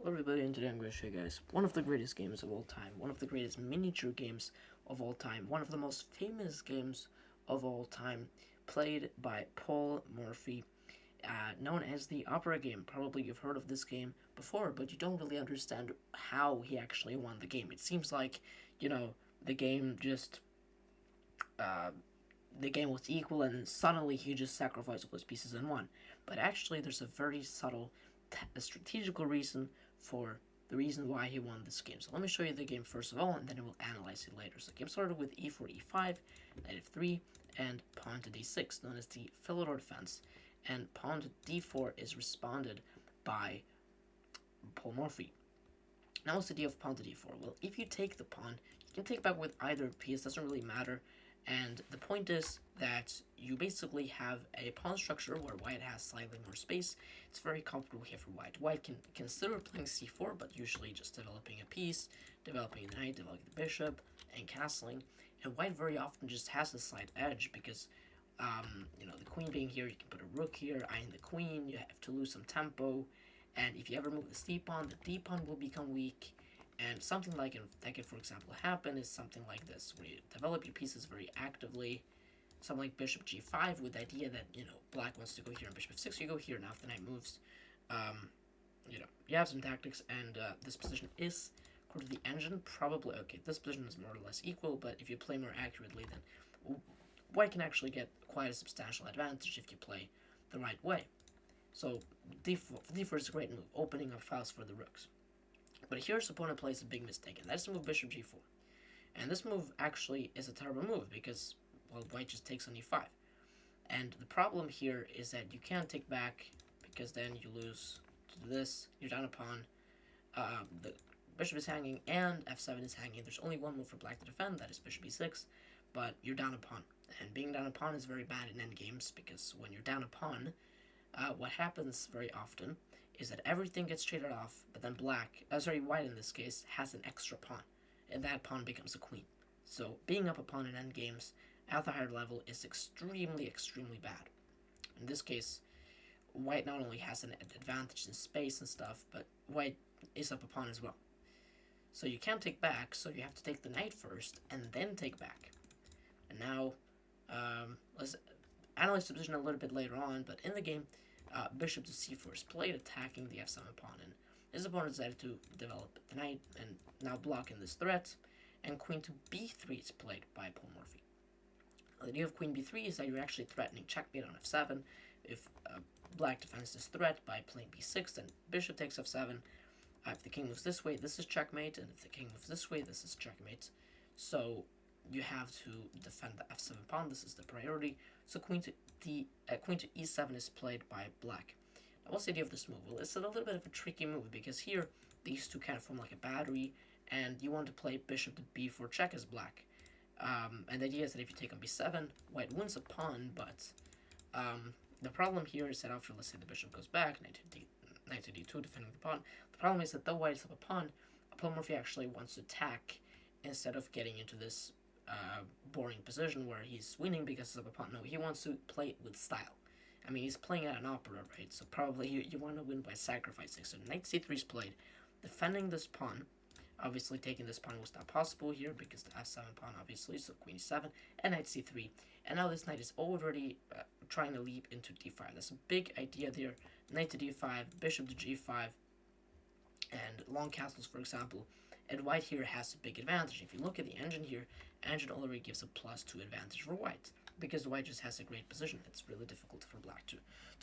Hello everybody, and today I'm going to show you guys one of the greatest games of all time, one of the greatest miniature games of all time, one of the most famous games of all time, played by Paul Morphy, known as the Opera game. Probably you've heard of this game before, but you don't really understand how he actually won the game. It seems like, the game just, uh, the game was equal and suddenly he just sacrificed all his pieces and won. But actually there's a very subtle strategical reason for the reason why he won this game. So let me show you the game first of all, and then we'll analyze it later. So the game started with e4, e5, knight f3, and pawn to d6, known as the Philidor defense. And pawn to d4 is responded by Paul Morphy. Now what's the idea of pawn to d4? Well, if you take the pawn, you can take back with either piece, doesn't really matter. And the point is that you basically have a pawn structure where white has slightly more space. It's very comfortable here for white. White can consider playing c4, but usually just developing a piece, developing the knight, developing the bishop, and castling. And white very often just has a slight edge because, the queen being here, you can put a rook here, eyeing the queen, you have to lose some tempo. And if you ever move the c pawn, the d pawn will become weak. And something that could, for example, happen is something like this, where you develop your pieces very actively. Something like bishop g5 with the idea that, black wants to go here and bishop f6, you go here, now if the knight moves, you have some tactics, and this position is, according to the engine, probably, okay, this position is more or less equal, but if you play more accurately, then white can actually get quite a substantial advantage if you play the right way. So d4 is a great move, opening up files for the rooks. But here's opponent plays a big mistake, and that's to move bishop g4. And this move actually is a terrible move because, well, white just takes on e5. And the problem here is that you can't take back because then you lose to this, you're down a pawn, the bishop is hanging and f7 is hanging. There's only one move for black to defend, that is bishop e6, but you're down a pawn. And being down a pawn is very bad in endgames because when you're down a pawn, what happens very often is that everything gets traded off, but then white in this case, has an extra pawn, and that pawn becomes a queen. So being up a pawn in endgames at the higher level is extremely, extremely bad. In this case, white not only has an advantage in space and stuff, but white is up a pawn as well. So you can't take back, so you have to take the knight first, and then take back. And now, let's analyze the position a little bit later on, but in the game, bishop to c4 is played, attacking the f7 pawn, and his opponent decided to develop the knight and now blocking this threat, and queen to b3 is played by Paul Morphy. The idea of queen b3 is that you're actually threatening checkmate on f7. If black defends this threat by playing b6, then bishop takes f7. If the king moves this way, this is checkmate, and if the king moves this way, this is checkmate. So you have to defend the f7 pawn. This is the priority. So queen to e7 is played by black. Now, what's the idea of this move? Well, it's a little bit of a tricky move because here these two kind of form like a battery, and you want to play bishop to b4 check as black. And the idea is that if you take on b7, white wins a pawn, but the problem here is that after, let's say, the bishop goes back, knight to d2, defending the pawn. The problem is that though white is up a pawn, Paul Morphy actually wants to attack instead of getting into this boring position where he's winning because he's up a pawn. No, he wants to play it with style. I mean, he's playing at an opera, right? So probably you want to win by sacrificing. So knight c3 is played, defending this pawn. Obviously, taking this pawn was not possible here because the f7 pawn, obviously, so queen e7 and knight c3. And now this knight is already trying to leap into d5. That's a big idea there. Knight to d5, bishop to g5, and long castles, for example. And white here has a big advantage. If you look at the engine here, engine already gives a +2 advantage for white because white just has a great position. It's really difficult for black to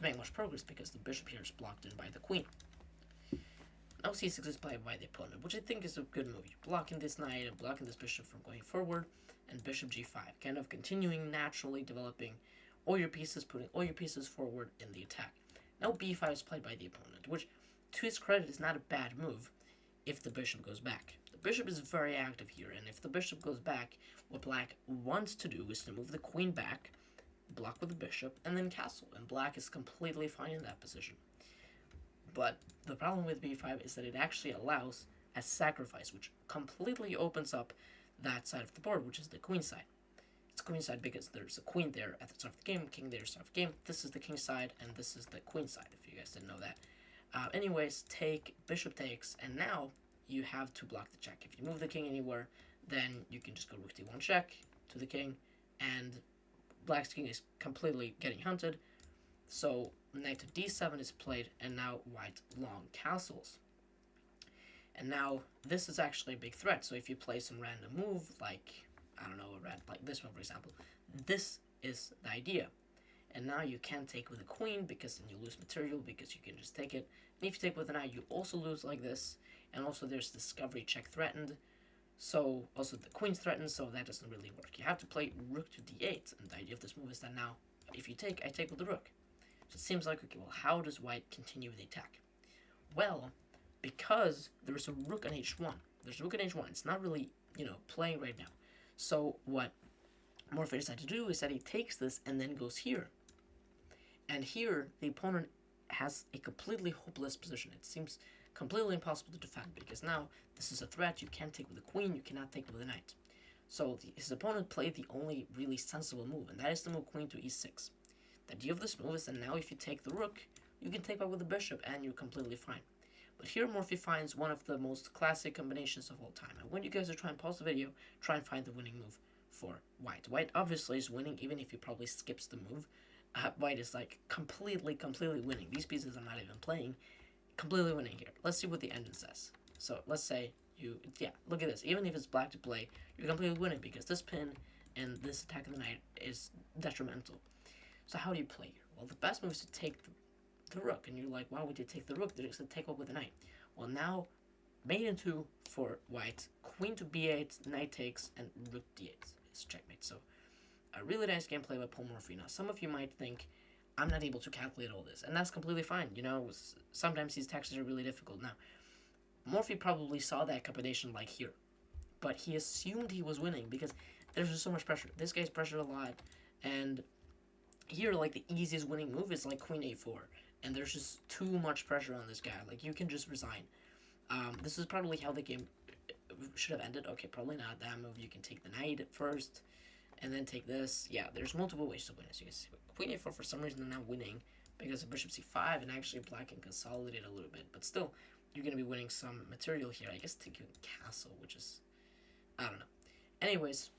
make much progress because the bishop here is blocked in by the queen. Now c6 is played by the opponent, which I think is a good move. You're blocking this knight and blocking this bishop from going forward, and bishop g5, kind of continuing naturally developing all your pieces, putting all your pieces forward in the attack. Now b5 is played by the opponent, which to his credit is not a bad move if the bishop goes back. The bishop is very active here, and if the bishop goes back, what black wants to do is to move the queen back, block with the bishop, and then castle, and black is completely fine in that position. But the problem with b5 is that it actually allows a sacrifice, which completely opens up that side of the board, which is the queen side. It's queen side because there's a queen there at the start of the game, king there at the start of the game. This is the king side, and this is the queen side, if you guys didn't know that. Anyways, take bishop takes, and now you have to block the check. If you move the king anywhere, then you can just go rook d1 check to the king, and black's king is completely getting hunted. So knight to d7 is played, and now white long castles. And now this is actually a big threat. So if you play some random move, like, I don't know, a red like this one, for example, this is the idea. And now you can't take with a queen, because then you lose material, because you can just take it. And if you take with a knight, you also lose like this. And also there's discovery check threatened. So also the queen's threatened, so that doesn't really work. You have to play rook to d8. And the idea of this move is that now, if you take, I take with the rook. So it seems like, okay, well, how does white continue the attack? Well, because there's a rook on h1. There's a rook on h1. It's not really, playing right now. So what Morphy decided to do is that he takes this and then goes here. And here, the opponent has a completely hopeless position. It seems completely impossible to defend, because now this is a threat. You can't take with a queen, you cannot take with a knight. So his opponent played the only really sensible move, and that is to move queen to e6. The idea of this move is that now if you take the rook, you can take back with the bishop, and you're completely fine. But here Morphy finds one of the most classic combinations of all time. And when you guys are trying to pause the video, try and find the winning move for white. White obviously is winning, even if he probably skips the move. White is like completely winning. These pieces are not even playing. Completely winning here. Let's see what the engine says. So let's say look at this. Even if it's black to play, you're completely winning, because this pin and this attack of the knight is detrimental. So how do you play here? Well, the best move is to take the rook. And you're like, why would you take the rook? They're just going to take up with the knight. Well, now, mate in 2 for white. Queen to b8, knight takes, and rook d8 is checkmate. So a really nice gameplay by Paul Morphy. Now, some of you might think, I'm not able to calculate all this, and that's completely fine. Sometimes these taxes are really difficult. Now, Morphy probably saw that combination like here, but he assumed he was winning, because there's just so much pressure. This guy's pressured a lot, and here, like, the easiest winning move is like queen a4, and there's just too much pressure on this guy. Like, you can just resign. This is probably how the game should have ended. Okay, probably not that move. You can take the knight first, and then take this. Yeah, there's multiple ways to win, as you can see. Queen a4, for some reason, they're not winning, because of bishop c5, and actually black can consolidate a little bit. But still, you're going to be winning some material here. I guess taking castle, which is, I don't know. Anyways,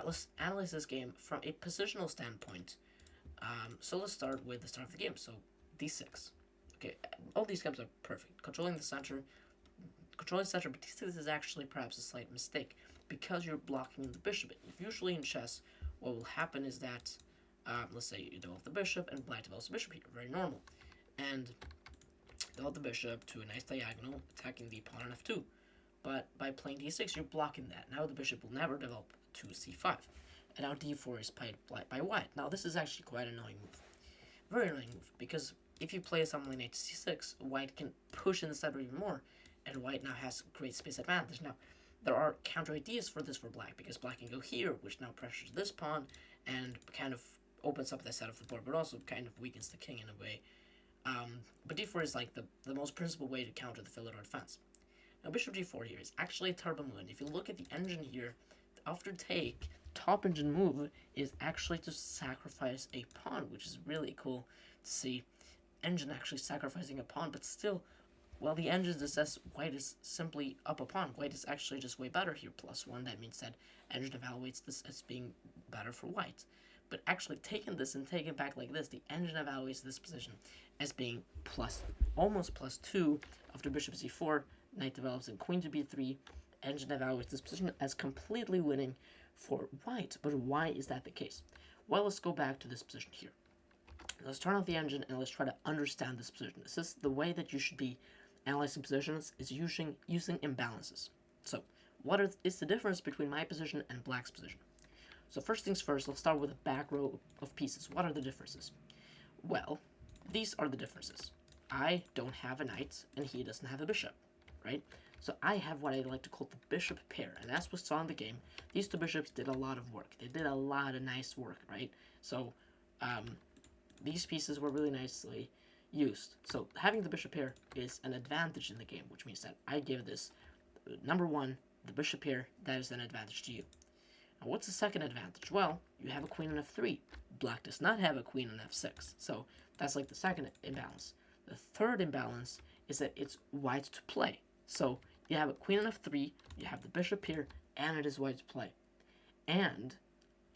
let's analyze this game from a positional standpoint. So let's start with the start of the game. So d6. Okay, all these games are perfect. Controlling the center, but d6 is actually perhaps a slight mistake, because you're blocking the bishop. Usually in chess, what will happen is that, let's say you develop the bishop, and black develops the bishop here. Very normal. And develop the bishop to a nice diagonal, attacking the pawn on f2. But by playing d6, you're blocking that. Now the bishop will never develop to c5. And now d4 is played by white. Now this is actually quite an annoying move. Very annoying move, because if you play something like knight to c6, white can push in the center even more, and white now has great space advantage. Now, there are counter ideas for this for black, because black can go here, which now pressures this pawn, and kind of opens up that side of the board, but also kind of weakens the king in a way. But d4 is like the most principal way to counter the Philidor defense. Now, bishop g4 here is actually a turbo move, and if you look at the engine here, after take, top engine move is actually to sacrifice a pawn, which is really cool to see. Engine actually sacrificing a pawn, but still, well, the engine just says white is simply up a pawn. White is actually just way better here, +1. That means that engine evaluates this as being better for white. But actually taking this and taking it back like this, the engine evaluates this position as being almost +2 after bishop c4, knight develops in queen to b3. Engine evaluates this position as completely winning for white. But why is that the case? Well, let's go back to this position here. Let's turn off the engine and let's try to understand this position. This is the way that you should be analyzing positions, is using imbalances. So, what is the difference between my position and black's position? So first things first, let's start with the back row of pieces. What are the differences? Well, these are the differences. I don't have a knight, and he doesn't have a bishop, right? So I have what I like to call the bishop pair, and as we saw in the game, these two bishops did a lot of work. They did a lot of nice work, right? So these pieces were really nicely used. So having the bishop pair is an advantage in the game, which means that I give this, number one, the bishop pair, that is an advantage to you. Now, what's the second advantage? Well, you have a queen on f3. Black does not have a queen on f6, so that's like the second imbalance. The third imbalance is that it's white to play. So you have a queen on f3, you have the bishop here, and it is white to play. And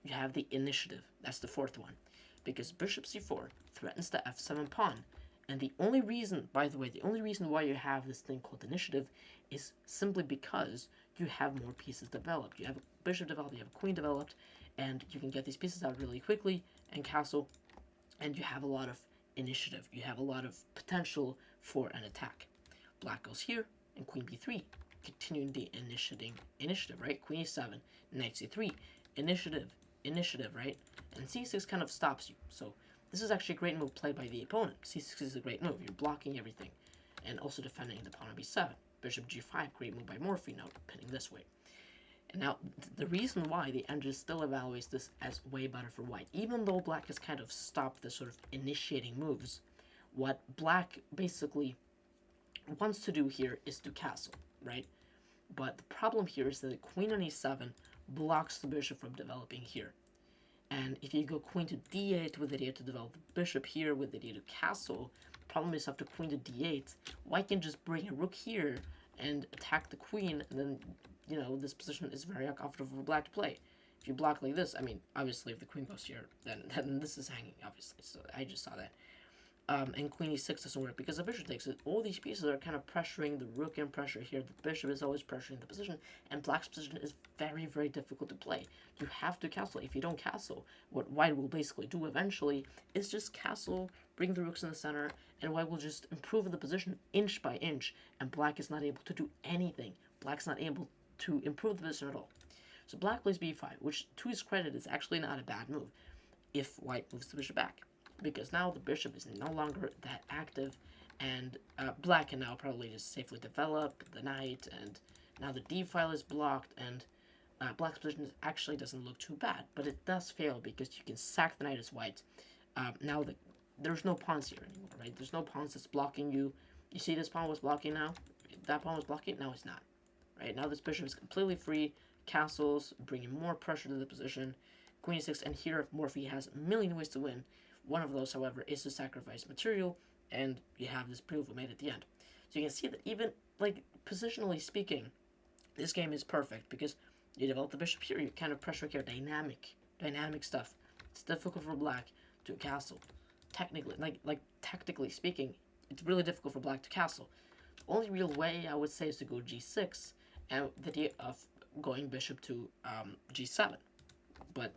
you have the initiative. That's the fourth one. Because bishop c4 threatens the f7 pawn. And the only reason, by the way, the only reason why you have this thing called initiative is simply because you have more pieces developed. You have a bishop developed, you have a queen developed, and you can get these pieces out really quickly and castle, and you have a lot of initiative. You have a lot of potential for an attack. Black goes here, and queen b3, continuing the initiative, right? Queen e7, knight c3, initiative, right? And c6 kind of stops you. So this is actually a great move played by the opponent. c6 is a great move. You're blocking everything, and also defending the pawn on b7. Bishop g5, great move by Morphy, now pinning this way. And now, the reason why the engine still evaluates this as way better for white, even though black has kind of stopped the sort of initiating moves, what black basically wants to do here is to castle, right? But the problem here is that the queen on e7 blocks the bishop from developing here. And if you go queen to d8 with the idea to develop the bishop here with the idea to castle, the problem is after queen to d8, white can just bring a rook here and attack the queen, and then, you know, this position is very uncomfortable for black to play. If you block like this, I mean, obviously if the queen goes here, then this is hanging, obviously, so I just saw that. And queen e6 doesn't work because the bishop takes it. All these pieces are kind of pressuring the rook and pressure here. The bishop is always pressuring the position, and black's position is very, very difficult to play. You have to castle. If you don't castle, what white will basically do eventually is just castle, bring the rooks in the center, and white will just improve the position inch by inch, and black is not able to do anything. Black's not able to improve the position at all. So black plays b5, which to his credit is actually not a bad move if white moves the bishop back, because now the bishop is no longer that active, and black can now probably just safely develop the knight, and now the d file is blocked, and black's position actually doesn't look too bad, but it does fail because you can sack the knight as white. Now there's no pawns here anymore, right? There's no pawns that's blocking you. You see this pawn was blocking now? That pawn was blocking? Now it's not. Right? Now this bishop is completely free, castles, bringing more pressure to the position. Queen e6, and here Morphy has a million ways to win. One of those, however, is to sacrifice material, and you have this beautiful mate at the end. So you can see that even, like, positionally speaking, this game is perfect, because you develop the bishop here, you kind of pressure here, dynamic stuff. It's difficult for black to castle. Technically, tactically speaking, it's really difficult for black to castle. The only real way, I would say, is to go g6, and the idea of going bishop to g7. But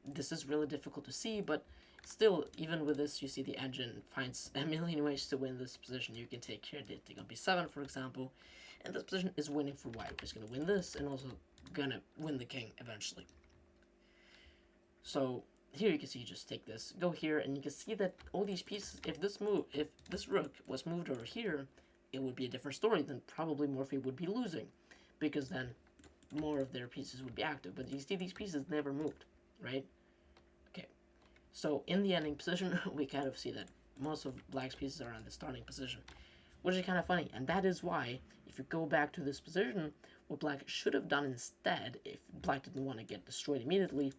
this is really difficult to see, but still, even with this, you see the engine finds a million ways to win this position. You can take here, take on b7, for example, and this position is winning for white. We're just going to win this, and also going to win the king eventually. So here you can see, just take this, go here, and you can see that all these pieces, if this rook was moved over here, it would be a different story. Then probably Morphy would be losing, because then more of their pieces would be active. But you see these pieces never moved, right? Okay, so in the ending position, we kind of see that most of black's pieces are in the starting position, which is kind of funny. And that is why, if you go back to this position, what black should have done instead, if black didn't want to get destroyed immediately,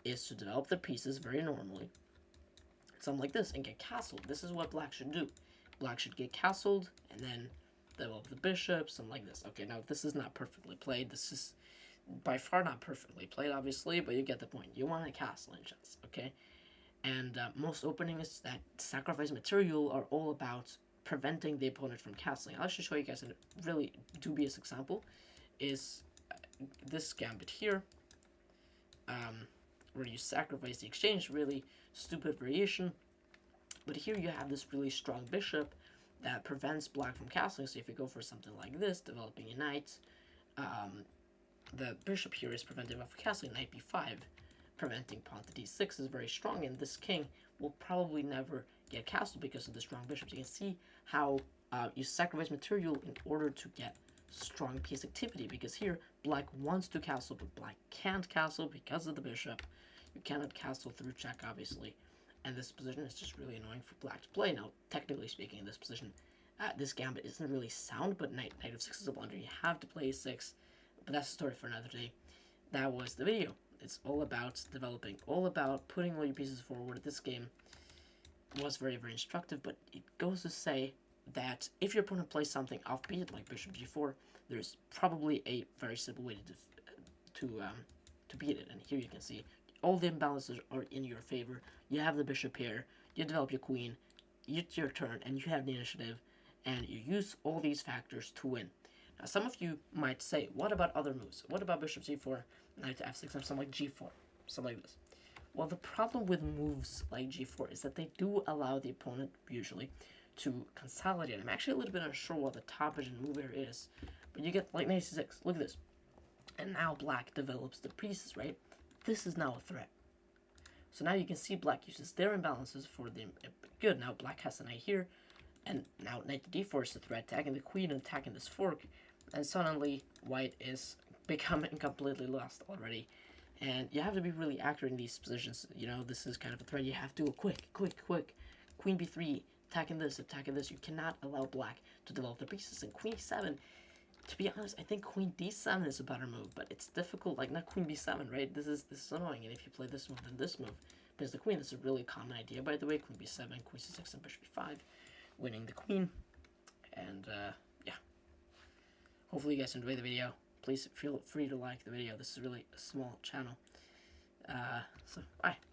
is to develop the pieces very normally, something like this, and get castled. This is what black should do. Black should get castled, and then develop the bishop, something like this. Okay, now this is not perfectly played. This is by far not perfectly played, obviously, but you get the point. You want a castle in chess, okay? And most openings that sacrifice material are all about preventing the opponent from castling. I'll just show you guys a really dubious example, is this gambit here, where you sacrifice the exchange, really stupid variation. But here you have this really strong bishop that prevents black from castling. So if you go for something like this, developing a knight, the bishop here is preventive of castling. Knight b5, preventing pawn to d6 is very strong, and this king will probably never get castled because of the strong bishop. So you can see how you sacrifice material in order to get strong piece activity, because here black wants to castle, but black can't castle because of the bishop. You cannot castle through check, obviously, and this position is just really annoying for black to play. Now, technically speaking, in this position, this gambit isn't really sound, but knight f6 is a blunder. You have to play a6, but that's a story for another day. That was the video. It's all about developing, all about putting all your pieces forward. This game was very, very instructive, but it goes to say that if your opponent plays something offbeat, like bishop g4, there's probably a very simple way to beat it. And here you can see all the imbalances are in your favor. You have the bishop here, you develop your queen, it's your turn, and you have the initiative, and you use all these factors to win. Now, some of you might say, what about other moves? What about bishop c4, knight to f6, and something like g4, something like this? Well, the problem with moves like g4 is that they do allow the opponent, usually, to consolidate. I'm actually a little bit unsure what the top vision move here is, but you get like knight c6. Look at this. And now black develops the pieces, right? This is now a threat. So now you can see black uses their imbalances for the good. Now black has a knight here, and now knight to d4 is the threat, attacking the queen and attacking this fork, and suddenly white is becoming completely lost already. And you have to be really accurate in these positions. You know, this is kind of a threat. You have to go quick. Queen b3, attacking this. You cannot allow black to develop the pieces. And queen e7, to be honest, I think queen d7 is a better move, but it's difficult. Like, not queen b7, right? This is annoying. And if you play this move, then this move, because the queen, this is a really common idea, by the way. Queen b7, queen c6, and bishop b5, winning the queen. And yeah, hopefully you guys enjoyed the video. Please feel free to like the video. This is really a small channel. So, bye.